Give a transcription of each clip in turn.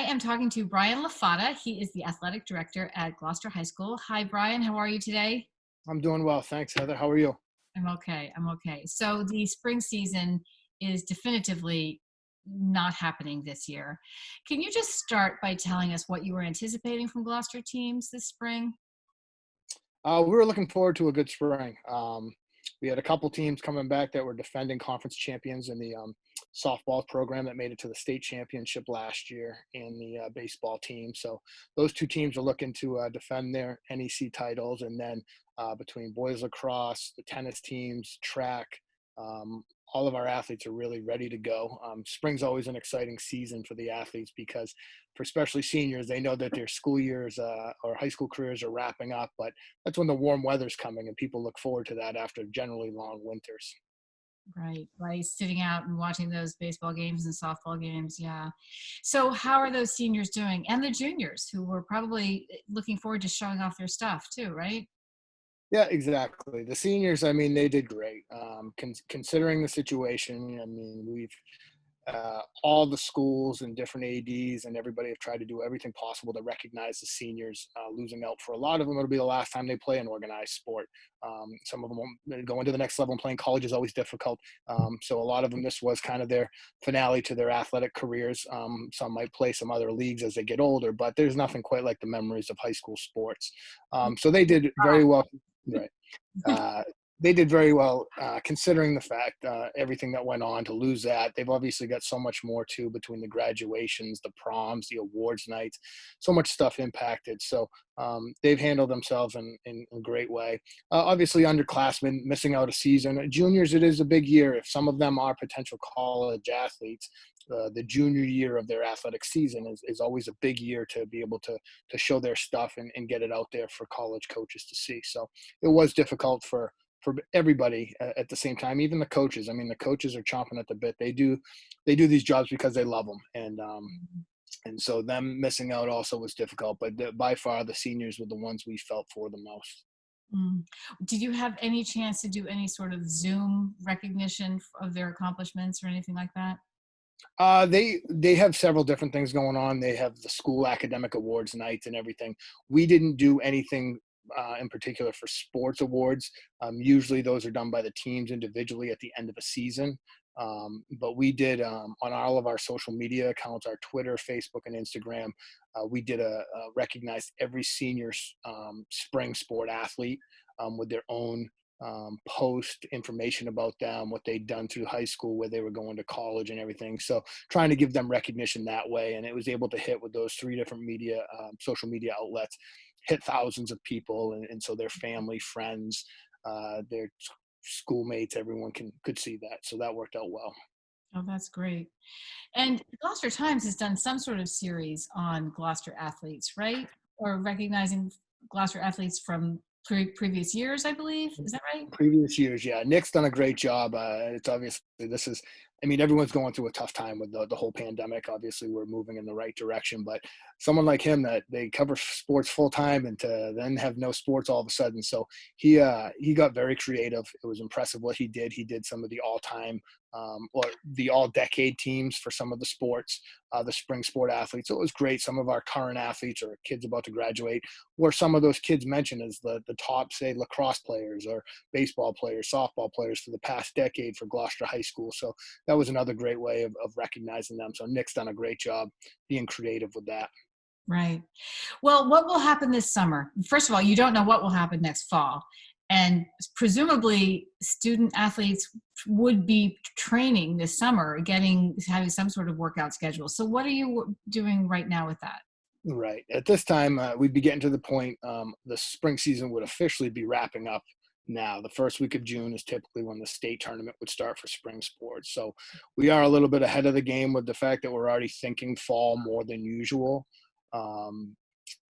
am talking to Bryan Lafata. He is the athletic director at Gloucester High School. Hi, Bryan. How are you today? I'm doing well. Thanks, Heather. How are you? I'm okay. I'm okay. So the spring season is definitively not happening this year. Can you just start by telling us what you were anticipating from Gloucester teams this spring? We were looking forward to a good spring. We had a couple teams coming back that were defending conference champions in the softball program that made it to the state championship last year, and the baseball team. So those two teams are looking to defend their NEC titles. And then between boys lacrosse, the tennis teams, track, all of our athletes are really ready to go. Spring's always an exciting season for the athletes because for especially seniors, they know that their school years or high school careers are wrapping up, but that's when the warm weather's coming and people look forward to that after generally long winters. Right, right. Sitting out and watching those baseball games and softball games. Yeah. So, how are those seniors doing? And the juniors who were probably looking forward to showing off their stuff too, right? Yeah, exactly. The seniors, I mean, they did great. Considering the situation, I mean, we've all the schools and different ads and everybody have tried to do everything possible to recognize the seniors. Losing out for a lot of them, it'll be the last time they play an organized sport. Some of them won't go into the next level, and playing college is always difficult. So a lot of them, this was kind of their finale to their athletic careers. Some might play some other leagues as they get older, but there's nothing quite like the memories of high school sports. So they did very well. Right. Uh, they did very well considering the fact everything that went on to lose that. They've obviously got so much more too between the graduations, the proms, the awards nights, so much stuff impacted. So they've handled themselves in a great way. Obviously, underclassmen missing out a season. Juniors, it is a big year. If some of them are potential college athletes, the junior year of their athletic season is always a big year to be able to show their stuff and get it out there for college coaches to see. So it was difficult for everybody at the same time, even the coaches. I mean, the coaches are chomping at the bit. They do these jobs because they love them, and so them missing out also was difficult. But by far, the seniors were the ones we felt for the most. Mm. Did you have any chance to do any sort of Zoom recognition of their accomplishments or anything like that? They have several different things going on. They have the school academic awards nights and everything. We didn't do anything in particular for sports awards. Usually those are done by the teams individually at the end of a season. But we did on all of our social media accounts, our Twitter, Facebook, and Instagram. We did recognized every senior spring sport athlete with their own post information about them, what they'd done through high school, where they were going to college and everything. So trying to give them recognition that way. And it was able to hit with those three different social media outlets, hit thousands of people. And so their family, friends, their schoolmates, everyone could see that. So that worked out well. Oh, that's great. And Gloucester Times has done some sort of series on Gloucester athletes, right? Or recognizing Gloucester athletes from previous years, I believe. Is that right? Previous years, yeah. Nick's done a great job. It's obviously I mean, everyone's going through a tough time with the whole pandemic. Obviously, we're moving in the right direction, but someone like him that they cover sports full time and to then have no sports all of a sudden. So he got very creative. It was impressive what he did. He did some of the all time or the all decade teams for some of the sports, the spring sport athletes. So it was great. Some of our current athletes or kids about to graduate were some of those kids mentioned as the top, say, lacrosse players or baseball players, softball players for the past decade for Gloucester High School. So that was another great way of recognizing them. So Nick's done a great job being creative with that. Right. Well, what will happen this summer? First of all, you don't know what will happen next fall. And presumably student athletes would be training this summer, having some sort of workout schedule. So what are you doing right now with that? Right. At this time, we'd be getting to the point the spring season would officially be wrapping up now. The first week of June is typically when the state tournament would start for spring sports. So we are a little bit ahead of the game with the fact that we're already thinking fall more than usual. Um,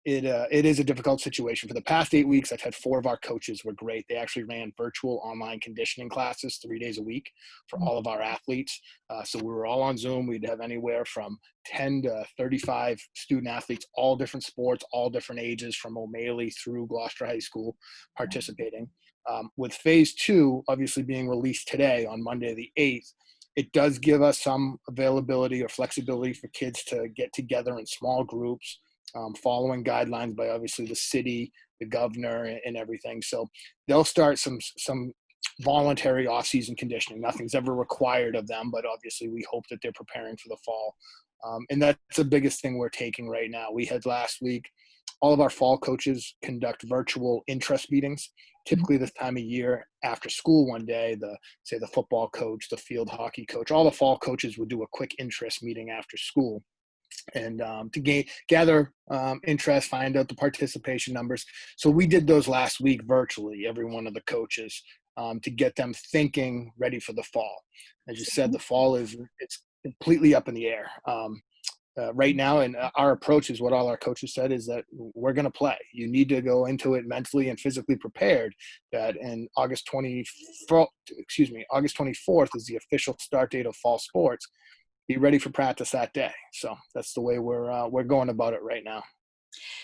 it is a difficult situation. For the past 8 weeks, I've had four of our coaches were great. They actually ran virtual online conditioning classes 3 days a week for all of our athletes. So we were all on Zoom. We'd have anywhere from 10 to 35 student athletes, all different sports, all different ages, from O'Malley through Gloucester High School participating. With phase two, obviously being released today on Monday the 8th, It does give us some availability or flexibility for kids to get together in small groups, following guidelines by obviously the city, the governor, and everything. So they'll start some voluntary off-season conditioning. Nothing's ever required of them, but obviously we hope that they're preparing for the fall. And that's the biggest thing we're taking right now. We had last week, all of our fall coaches conduct virtual interest meetings. Typically this time of year after school one day, say the football coach, the field hockey coach, all the fall coaches would do a quick interest meeting after school, and to gather interest, find out the participation numbers. So we did those last week virtually, every one of the coaches, to get them thinking, ready for the fall. As you said, the fall it's completely up in the air. Right now, and our approach is what all our coaches said is that we're going to play. You need to go into it mentally and physically prepared. That in August 24th is the official start date of fall sports. Be ready for practice that day. So that's the way we're going about it right now.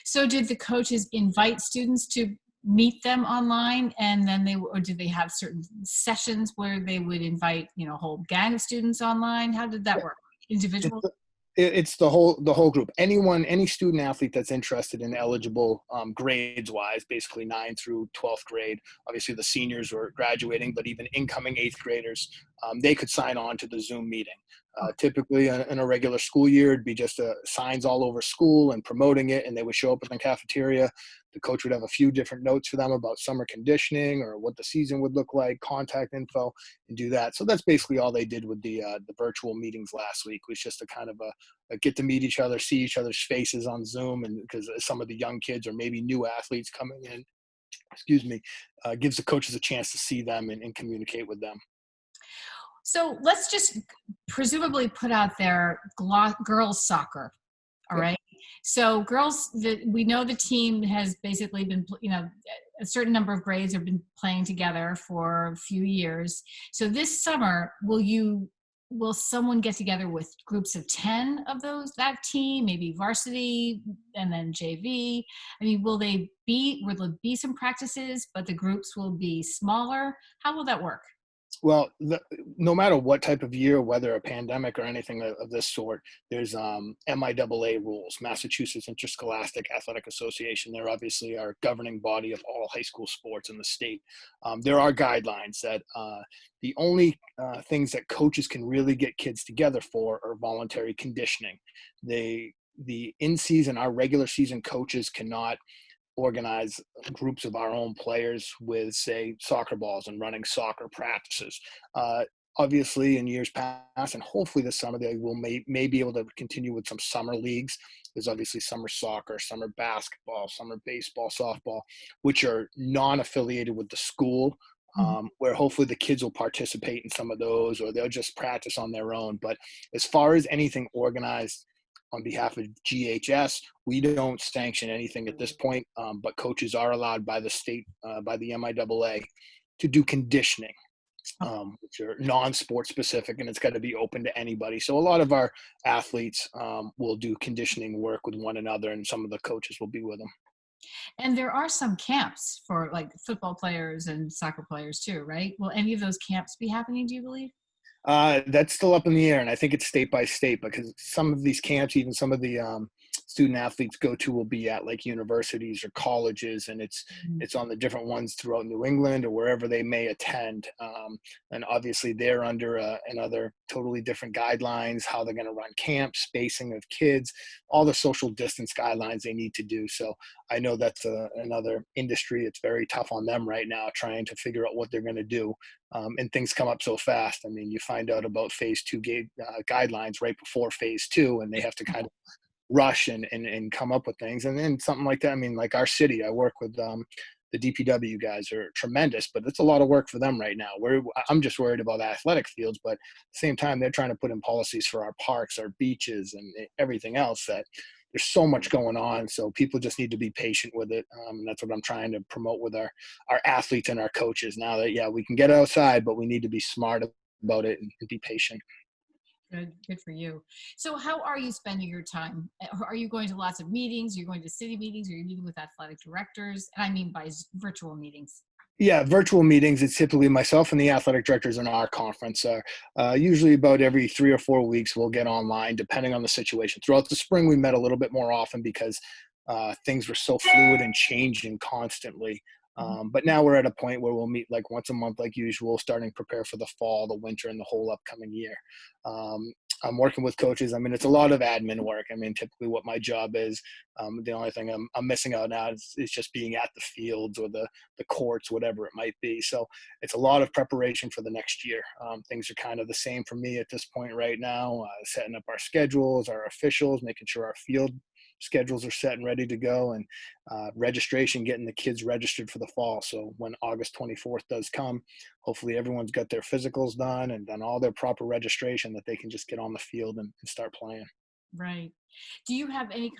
So did the coaches invite students to meet them online, and then or did they have certain sessions where they would invite, a whole gang of students online? How did that work? Individual? It's the whole group. Any student athlete that's interested and eligible, grades wise, basically 9 through 12th grade. Obviously the seniors were graduating, but even incoming 8th graders, they could sign on to the Zoom meeting. Typically in a regular school year, it'd be just signs all over school and promoting it, and they would show up in the cafeteria. The coach would have a few different notes for them about summer conditioning or what the season would look like, contact info, and do that. So that's basically all they did with the virtual meetings last week, was just to kind of get to meet each other, see each other's faces on Zoom, and because some of the young kids or maybe new athletes coming in, gives the coaches a chance to see them and communicate with them. So let's just presumably put out there girls soccer. All Yep. right. So we know the team has basically been, a certain number of grades have been playing together for a few years. So this summer, will someone get together with groups of 10 of that team, maybe varsity and then JV? I mean, will there be some practices, but the groups will be smaller? How will that work? Well, no matter what type of year, whether a pandemic or anything of this sort, there's MIAA rules, Massachusetts Interscholastic Athletic Association. They're obviously our governing body of all high school sports in the state. There are guidelines that the only things that coaches can really get kids together for are voluntary conditioning. The in-season, our regular season coaches cannot organize groups of our own players with, say, soccer balls and running soccer practices. Obviously, in years past, and hopefully this summer, they will may be able to continue with some summer leagues. There's obviously summer soccer, summer basketball, summer baseball, softball, which are non-affiliated with the school, where hopefully the kids will participate in some of those, or they'll just practice on their own. But as far as anything organized on behalf of GHS, we don't sanction anything at this point, but coaches are allowed by the state, by the MIAA, to do conditioning, which are non-sport specific, and it's got to be open to anybody. So a lot of our athletes will do conditioning work with one another, and some of the coaches will be with them. And there are some camps for like football players and soccer players too, right? Will any of those camps be happening, do you believe? That's still up in the air, and I think it's state by state, because some of these camps, even some of the student athletes go to, will be at like universities or colleges, and it's on the different ones throughout New England or wherever they may attend. And obviously, they're under another totally different guidelines, how they're going to run camps, spacing of kids, all the social distance guidelines they need to do. So I know that's another industry. It's very tough on them right now, trying to figure out what they're going to do. And things come up so fast. I mean, you find out about phase 2 guidelines right before phase 2, and they have to kind of rush and come up with things. And then something like that. I mean, like our city, I work with the DPW guys are tremendous, but it's a lot of work for them right now. I'm just worried about athletic fields, but at the same time, they're trying to put in policies for our parks, our beaches, and everything else. That there's so much going on, so people just need to be patient with it. And that's what I'm trying to promote with our athletes and our coaches now, that, yeah, we can get outside, but we need to be smart about it and be patient. Good for you. So how are you spending your time? Are you going to lots of meetings? Are you going to city meetings? Are you meeting with athletic directors? And I mean by virtual meetings. Yeah, virtual meetings. It's typically myself and the athletic directors in our conference. Usually about every 3 or 4 weeks, we'll get online, depending on the situation. Throughout the spring, we met a little bit more often because things were so fluid and changing constantly. Mhm. But now we're at a point where we'll meet like once a month, like usual, starting to prepare for the fall, the winter, and the whole upcoming year. Um, I'm working with coaches. I mean, it's a lot of admin work. I mean, typically what my job is, the only thing I'm missing out now is just being at the fields or the courts, whatever it might be. So it's a lot of preparation for the next year. Things are kind of the same for me at this point right now, setting up our schedules, our officials, making sure our field schedules are set and ready to go, and registration, getting the kids registered for the fall. So when August 24th does come, hopefully everyone's got their physicals done and done all their proper registration that they can just get on the field and start playing. Right. Do you have any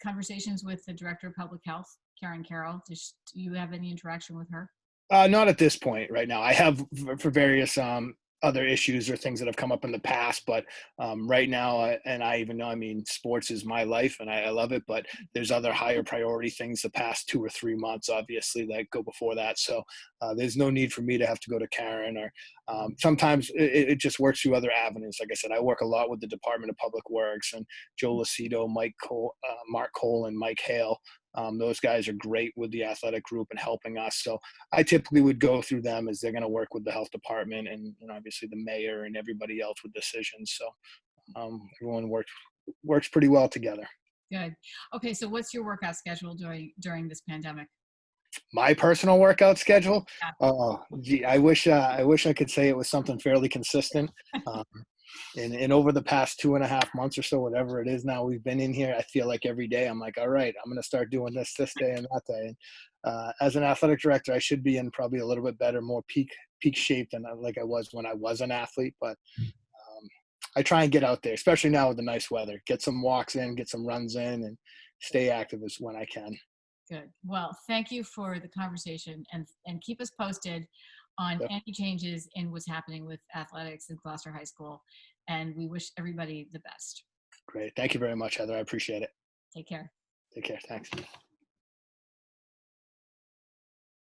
conversations with the Director of Public Health, Karen Carroll? Do you have any interaction with her? Not at this point right now. I have for various other issues or things that have come up in the past, but right now, and I even know, I mean, sports is my life and I love it, but there's other higher priority things the past 2 or 3 months, obviously, that go before that. So there's no need for me to have to go to Karen, or sometimes it just works through other avenues. Like I said, I work a lot with the Department of Public Works and Joe Lucido, Mike Cole, Mark Cole, and Mike Hale. Those guys are great with the athletic group and helping us. So I typically would go through them, as they're going to work with the health department and obviously the mayor and everybody else with decisions. So everyone works pretty well together. Good. Okay, so what's your workout schedule during this pandemic? My personal workout schedule, Yeah. oh gee, I wish I could say it was something fairly consistent. Um, and over the past 2.5 months or so, whatever it is now we've been in here, I feel like every day I'm like, all right, I'm going to start doing this day and that day. And as an athletic director, I should be in probably a little bit better, more peak shape than like I was when I was an athlete. But I try and get out there, especially now with the nice weather, get some walks in, get some runs in, and stay active as when I can. Good. Well, thank you for the conversation, and keep us posted on Yep. any changes in what's happening with athletics at Gloucester High School. And we wish everybody the best. Great. Thank you very much, Heather. I appreciate it. Take care. Take care. Thanks.